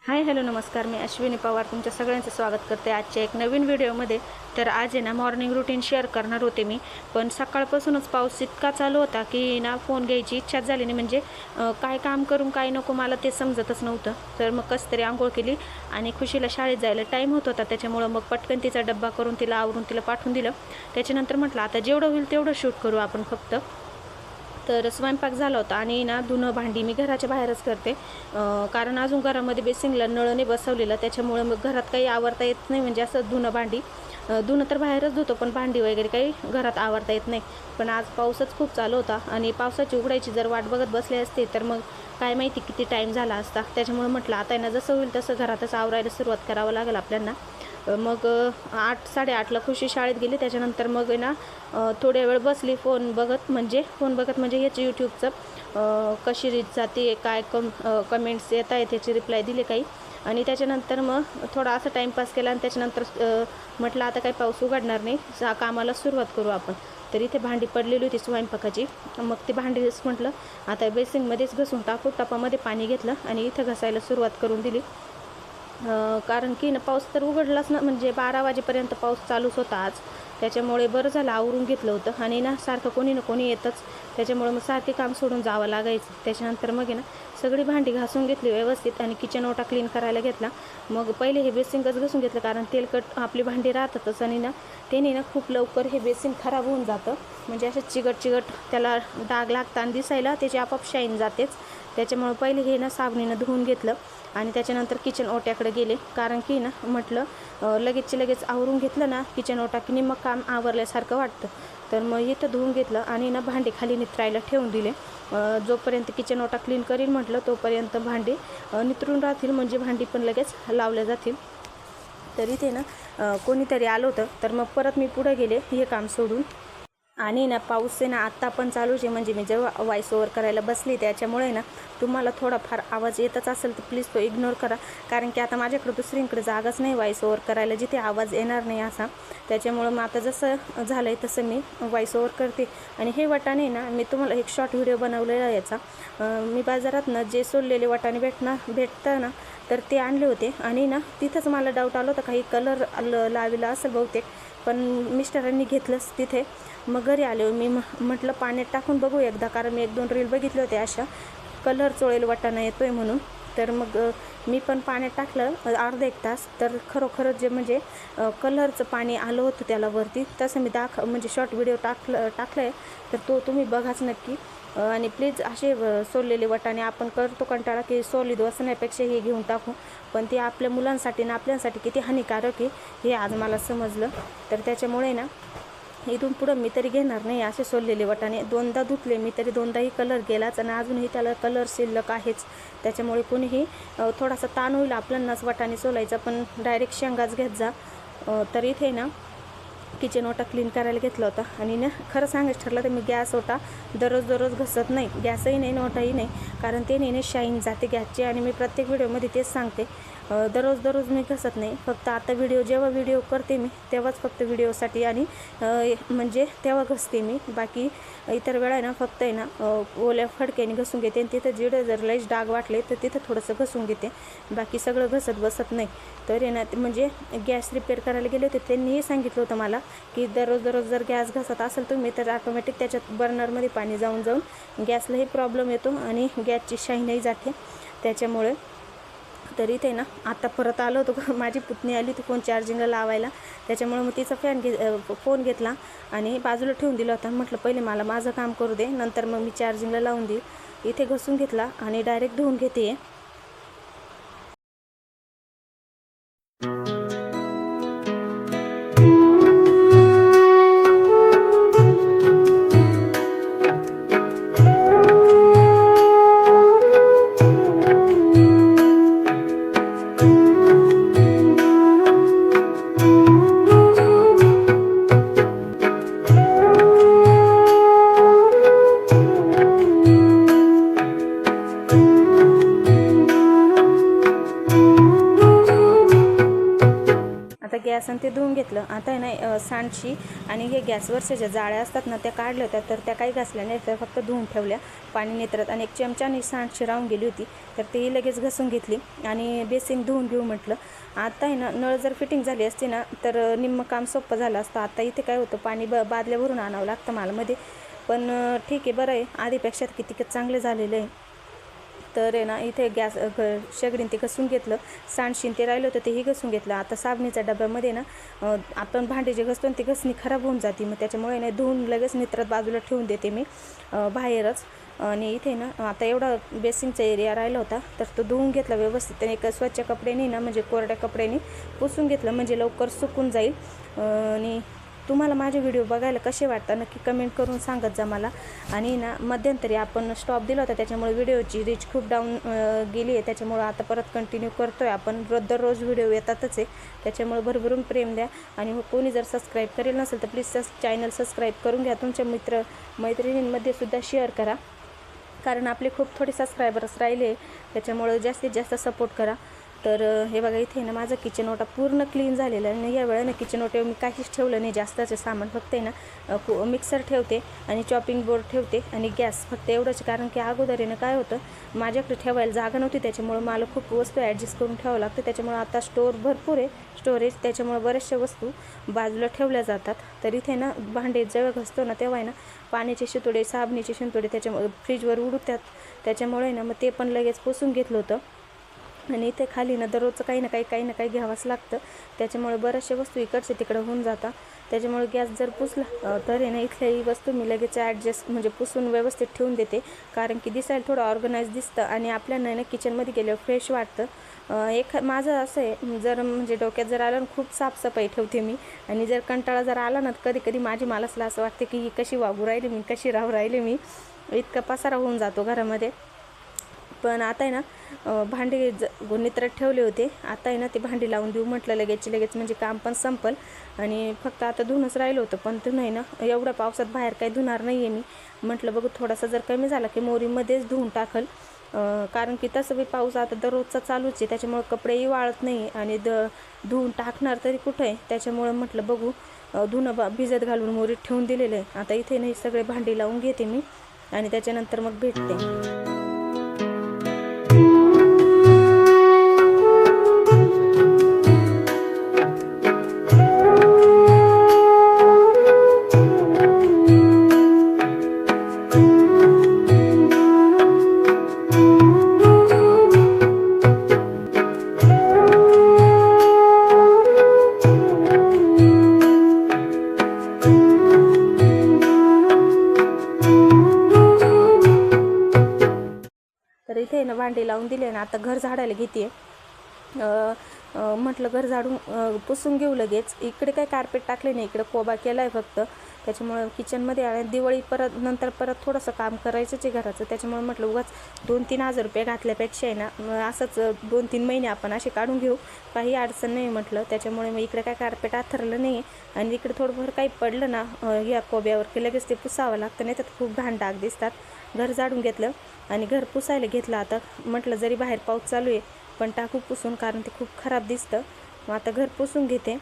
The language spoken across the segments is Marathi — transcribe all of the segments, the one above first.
हाय हॅलो नमस्कार, मी अश्विनी पवार तुमच्या सगळ्यांचं स्वागत करते आजच्या एक नवीन व्हिडिओमध्ये. तर आज आहे ना मॉर्निंग रुटीन शेअर करणार होते मी, पण सकाळपासूनच पाऊस इतका चालू होता की ना फोन घ्यायची इच्छाच झाली नाही. म्हणजे काय काम करून काय नको मला ते समजतच नव्हतं. तर मग कसं तरी आंघोळ केली आणि खुशीला शाळेत जायला टाईम होत होता, त्याच्यामुळं मग पटकन तिचा डब्बा करून तिला आवरून तिला पाठवून दिलं. त्याच्यानंतर म्हटलं आता जेवढं होईल तेवढं शूट करू आपण फक्त. तर स्वयंपाक झाला होता आणि ना धुणं भांडी मी घराच्या बाहेरच करते, कारण अजून घरामध्ये बेसिंगला नळने बसवलेलं, त्याच्यामुळे मग घरात काही आवरता येत नाही. म्हणजे असं धुणं भांडी धुणं तर बाहेरच धुतो, पण भांडी वगैरे काही घरात आवरता येत नाही. पण आज पाऊसच खूप चालू होता आणि पावसाची उघडायची जर वाट बघत बसले असते तर मग काय माहिती किती टाईम झाला असता. त्याच्यामुळे म्हटलं आता ना जसं होईल तसं घरातच आवरायला सुरुवात करावं लागेल आपल्याला. मग 8-8:30ला खुशी शाळेत गेली. त्याच्यानंतर मग ना थोड्या वेळ बसली फोन बघत म्हणजे याचं यूट्यूबचं कशी रीच जाते, काय कमेंट्स येत आहेत त्याची रिप्लाय दिले काही. आणि त्याच्यानंतर मग थोडा असा टाईमपास केला आणि त्याच्यानंतर म्हटलं आता काही पाऊस उघडणार नाही, कामाला सुरुवात करू आपण. तर इथे भांडी पडलेली होती स्वयंपाकाची. मग ती भांडीच म्हटलं आता बेसिंगमध्येच घसून टाकू. टपामध्ये पाणी घेतलं आणि इथं घसायला सुरुवात करून दिली. कारण की ना पाऊस तर उघडलाच ना, म्हणजे 12 वाजेपर्यंत पाऊस चालूच होता आज. त्याच्यामुळे बरं झालं आवरून घेतलं होतं. आणि ना सारखं कोणी ना कोणी येतंच, त्याच्यामुळे मग सारखे काम सोडून जावं लागायचं. त्याच्यानंतर मग ना सगळी भांडी घासून घेतली व्यवस्थित आणि किचन ओटा क्लीन करायला घेतला. मग पहिले हे बेसिंगच घासून घेतलं, कारण तेलकट आपली भांडी राहतातच आणि ना त्याने ना खूप लवकर हे बेसिंग खराब होऊन जातं. म्हणजे असं चिकट त्याला डाग लागतं आणि दिसायला त्याची आपोआप शाईन जातेच. त्याच्यामुळे पहिले हे ना साबणीनं धुवून घेतलं आणि त्याच्यानंतर किचन ओट्याकडे गेले. कारण की ना म्हटलं लगेच आवरून घेतलं ना किचन ओटा की मग काम आवरल्यासारखं वाटतं. तर मग इथं धुवून घेतलं आणि ना भांडी खाली नितरायला ठेवून दिले. जोपर्यंत किचन ओटा क्लीन करील म्हटलं तोपर्यंत भांडी नितरून राहतील, म्हणजे भांडी पण लगेच लावल्या जातील. तर इथे ना कोणीतरी आलं होतं, तर मग परत मी पुढे गेले हे काम सोडून. आणि ना पाऊस आहे ना आत्ता पण चालूच आहे. म्हणजे मी जेव्हा व्हॉइस ओव्हर करायला बसली त्याच्यामुळे ना तुम्हाला थोडाफार आवाज येतच असेल तर प्लीज तो इग्नोर करा, कारण की आता माझ्याकडे दुसरीकडे जागाच नाही व्हॉइस ओव्हर करायला जिथे आवाज येणार नाही असा. त्याच्यामुळं मग आता जसं झालं आहे तसं मी व्हॉइस ओव्हर करते. आणि हे वाटाणे ना मी तुम्हाला एक शॉर्ट व्हिडिओ बनवलेला याचा. मी बाजारात ना जे सोललेले वाटाणे भेटतं ना तर ते आणले होते. आणि ना तिथंच मला डाऊट आला होता काही कलर लावलेला असेल बहुतेक, पण मिस्टरांनी घेतलंच तिथे. मग घरी आले मी म्हटलं पाण्यात टाकून बघू एकदा, कारण मी 1-2 रील बघितले होते अशा कलर चोळेल वाटाणा येतो आहे म्हणून. तर मग मी पण पाण्यात टाकलं अर्धा 1 तास. तर खरोखरच जे म्हणजे कलरचं पाणी आलं होतं त्याला वरती, तसं मी म्हणजे शॉर्ट व्हिडिओ टाकलं आहे, तर तो तुम्ही बघाच नक्की. आणि प्लीज असे सोललेले वाटाणे आपण करतो कंटाळा की सोली असण्यापेक्षा हे घेऊन टाकू, पण ते आपल्या मुलांसाठी ना आपल्यासाठी किती हानिकारक आहे हे आज मला समजलं. तर त्याच्यामुळे ना इथून पुढं मी तरी घेणार नाही असे सोललेले वाटाणे. 2दा धुतले मी तरी 2दाही कलर गेलाच आणि अजूनही त्याला कलर शिल्लक आहेच. त्याच्यामुळे कोणीही थोडासा ताण होईल आपल्यालाच वाटाणे सोलायचा, पण डायरेक्ट शेंगाच घेत जा. तर इथे ना किचन ओटा क्लीन करायला घेतला होता. आणि ना खरं सांगायचं ठरलं तर मी गॅस ओटा दररोज घसत नाही, गॅसही नाही ओटाही नाही, कारण ते नेहमी शाईन जाते गॅसची. आणि मी प्रत्येक व्हिडिओमध्ये तेच सांगते, दररोज मी घसत नाही. फक्त आता जेव्हा व्हिडिओ करते मी तेव्हाच फक्त व्हिडिओसाठी आणि म्हणजे तेव्हा घसते मी. बाकी इतर वेळा आहे ना फक्त आहे ना ओल्या फडक्याने घसून घेते आणि तिथं जिडं जर लईच डाग वाटले तर तिथं थोडंसं घसून घेते, बाकी सगळं घसत बसत नाही. तर आहे ना म्हणजे गॅस रिपेअर करायला गेले होते, त्यांनीही सांगितलं होतं मला की दररोज जर गॅस घसत असेल तुम्ही तर ऑटोमॅटिक त्याच्यात बर्नरमध्ये पाणी जाऊन गॅसलाही प्रॉब्लेम येतो आणि गॅसची शाईनही जाते. त्याच्यामुळे तरी ते ना आता परत आलो होतो माझी पुतणी आली होती फोन चार्जिंगला लावायला, त्याच्यामुळे मग तिचा फोन घेतला आणि बाजूला ठेवून दिला होता. म्हटलं पहिले मला माझं काम करू दे, नंतर मग मी चार्जिंगला लावून देईल. इथे घसून घेतला आणि डायरेक्ट धुवून घेते. गॅस आणि ते धुवून घेतलं. आता आहे ना सांडशी आणि हे गॅसवरच्या ज्या जाळ्या असतात ना त्या काढल्या होत्या, तर त्या काही घासल्या नाही, तर फक्त धुवून ठेवल्या पाणी नितरत. आणि एक चमच्याने सांडशी राहून गेली होती, तर ती लगेच घसून घेतली आणि बेसिन धुवून घेऊ म्हटलं. आता आहे ना नळ जर फिटिंग झाली असती ना तर निम्मं काम सोपं झालं असतं. आता इथे काय होतं, पाणी बादल्यावरून आणावं लागतं मालमध्ये, पण ठीक आहे, बरं आहे, आधीपेक्षा कितीकच चांगलं झालेलं आहे. तर आहे ना इथे गॅस शेगडीन ते घसून घेतलं, सांडशीन ते राहिलं होतं तेही घसून घेतलं. आता साबणीच्या डब्यामध्ये ना आपण भांडे जे घसतो ती घसणी खराब होऊन जाते, मग त्याच्यामुळे ना धुवून लगेच नित्रत बाजूला ठेवून देते मी बाहेरच. आणि इथे ना आता एवढा बेसिनचा एरिया राहिला होता, तर तो धुवून घेतला व्यवस्थित. एक स्वच्छ कपड्याने ना म्हणजे कोरड्या कपड्याने पुसून घेतलं, म्हणजे लवकर सुकून जाईल. आणि तुम्हाला माझे व्हिडिओ बघायला कसे वाटतात नक्की कमेंट करून सांगत जा मला. आणि ना मध्यंतरी आपण स्टॉप दिला होता, त्याच्यामुळे व्हिडिओची रीच खूप डाऊन गेली आहे, त्याच्यामुळे आता परत कंटिन्यू करतो आहे आपण. दररोज व्हिडिओ येतातच आहे, त्याच्यामुळे भरभरून प्रेम द्या. आणि कोणी जर सबस्क्राईब करेल नसेल तर प्लीज चॅनल सबस्क्राईब करून घ्या. तुमच्या मैत्रिणींमध्ये सुद्धा शेअर करा, कारण आपले खूप थोडे सबस्क्रायबर्स राहिले, त्याच्यामुळे जास्तीत जास्त सपोर्ट करा. तर हे बघा इथे ना माझं किचन ओटा पूर्ण क्लीन झालेलं आहे. आणि या वेळेला किचन ओट्यावर मी काहीच ठेवलं नाही जास्तचं सामान, फक्त आहे ना मिक्सर ठेवते आणि चॉपिंग बोर्ड ठेवते आणि गॅस, फक्त एवढंच. कारण की अगोदर ना काय होतं, माझ्याकडे ठेवायला जागा नव्हती, त्याच्यामुळं मला खूप वस्तू ॲडजस्ट करून ठेवावं लागतं. त्याच्यामुळं आता स्टोअर भरपूर आहे, स्टोरेज, त्याच्यामुळे बऱ्याचशा वस्तू बाजूला ठेवल्या जातात. तर इथे ना भांडे जेव्हा घसतो ना तेव्हा आहे ना पाण्याचे शितोडे, साबणीचे शितोडे त्याच्यामुळे फ्रीजवर उडतात, त्याच्यामुळे ना मग ते पण लगेच पुसून घेतलं होतं. आणि इथे खाली ना दररोजचं काही ना काही घ्यावंच लागतं, त्याच्यामुळे बऱ्याचशा वस्तू इकडचे तिकडं होऊन जातात. त्याच्यामुळे गॅस जर पुसला तर आहे ना इथल्याही वस्तू मी लगेच ॲडजस्ट म्हणजे पुसून व्यवस्थित ठेवून देते, कारण की दिसायला थोडं ऑर्गनाइज दिसतं आणि आपल्याला ना किचनमध्ये गेल्यावर फ्रेश वाटतं. माझं असं आहे, जर म्हणजे डोक्यात जर आलं खूप साफसफाई ठेवते मी, आणि जर कंटाळा जर आला ना कधी कधी मलाच असं वाटते की ही कशी वागू राहिली मी, कशी राहू राहिली मी, इतका पसारा होऊन जातो घरामध्ये. पण आता आहे ना भांडी नित्रत ठेवले होते, आता आहे ना ते भांडी लावून देऊ म्हटलं लगेच म्हणजे काम पण संपल. आणि फक्त आता धुणंच राहिलं होतं, पण धुणं आहे ना एवढ्या पावसात बाहेर काही धुणार नाही आहे मी. म्हटलं बघू थोडासा जर कमी झाला की मोरीमध्येच धुवून टाकल, कारण की तसं बी पाऊस आता दररोजचा चालूच आहे, त्याच्यामुळे कपडेही वाळत नाही आणि धुवून टाकणार तरी कुठं आहे. त्याच्यामुळं म्हटलं बघू धुणं भिजत घालून मोरीत ठेवून दिलेलं आहे. आता इथे नाही सगळे भांडी लावून घेते मी आणि त्याच्यानंतर मग भेटते. तर इथे ना भांडी लावून दिले ना, आता घर झाडायला घेते. म्हटलं घर झाडून पुसून घेऊ लगेच. इकडे काय कार्पेट टाकले नाही, इकडे कोबा केला आहे फक्त, त्याच्यामुळं किचनमध्ये दिवाळी नंतर परत थोडंसं काम करायचंच आहे घराचं, त्याच्यामुळे म्हटलं उगाच 2-3 हजार रुपये घातल्यापेक्षा आहे ना असंच 2-3 महिने आपण असे काढून घेऊ, काही अडचण नाही म्हटलं. त्याच्यामुळे मग इकडे काय कार्पेट आथरलं नाही आहे. आणि इकडे थोडंफार काही पडलं ना या कोब्यावर की लगेच ते पुसावं लागतं, नाही तर खूप घाण डाग दिसतात. घर झाडून घेतलं आणि घर पुसायला घेतलं. आता म्हटलं जरी बाहेर पाऊस चालू आहे पण टाकू पुसून, कारण ते खूप खराब दिसतं. मग आता घर पुसून घेते.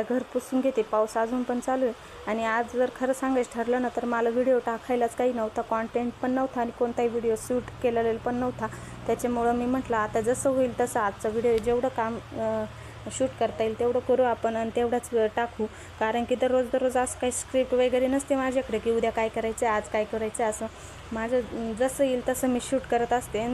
घर पुसून घेते. पाऊस अजून पण चालू आहे आणि आज जर खरं सांगायचं ठरलं ना तर मला व्हिडिओ टाकायलाच काही नव्हता, कॉन्टेंट पण नव्हता आणि कोणताही व्हिडिओ शूट केलेला पण नव्हता. त्याच्यामुळं मी म्हटलं आता जसं होईल तसं आजचा व्हिडिओ जेवढं काम शूट करता येईल तेवढं करू आपण आणि तेवढाच टाकू, कारण की दररोज असं काही स्क्रिप्ट वगैरे नसते माझ्याकडे की उद्या काय करायचं आज काय करायचं. असं माझं जसं येईल तसं मी शूट करत असते,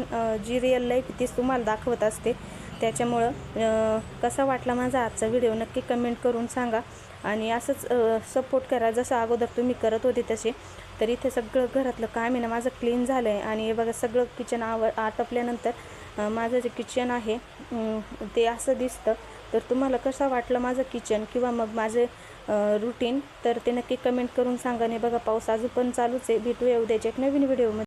जी रिअल लाईफ तीच तुम्हाला दाखवत असते. त्याच्यामुळं कसा वाटला माझा आजचा व्हिडिओ नक्की कमेंट करून सांगा आणि असंच सपोर्ट करा जसं अगोदर तुम्ही करत होते तसे. तर इथे सगळं घरातलं काम आहे ना माझं क्लीन झालं आहे आणि हे बघा सगळं किचन आटपल्यानंतर माझं जे किचन आहे ते असं दिसतं. तर तुम्हाला कसं वाटलं माझं किचन किंवा मग माझे रुटीन तर ते नक्की कमेंट करून सांगा. नाही बघा पाऊस अजून पण चालूच आहे. भेटूया उद्याच्या एक नवीन व्हिडिओमध्ये.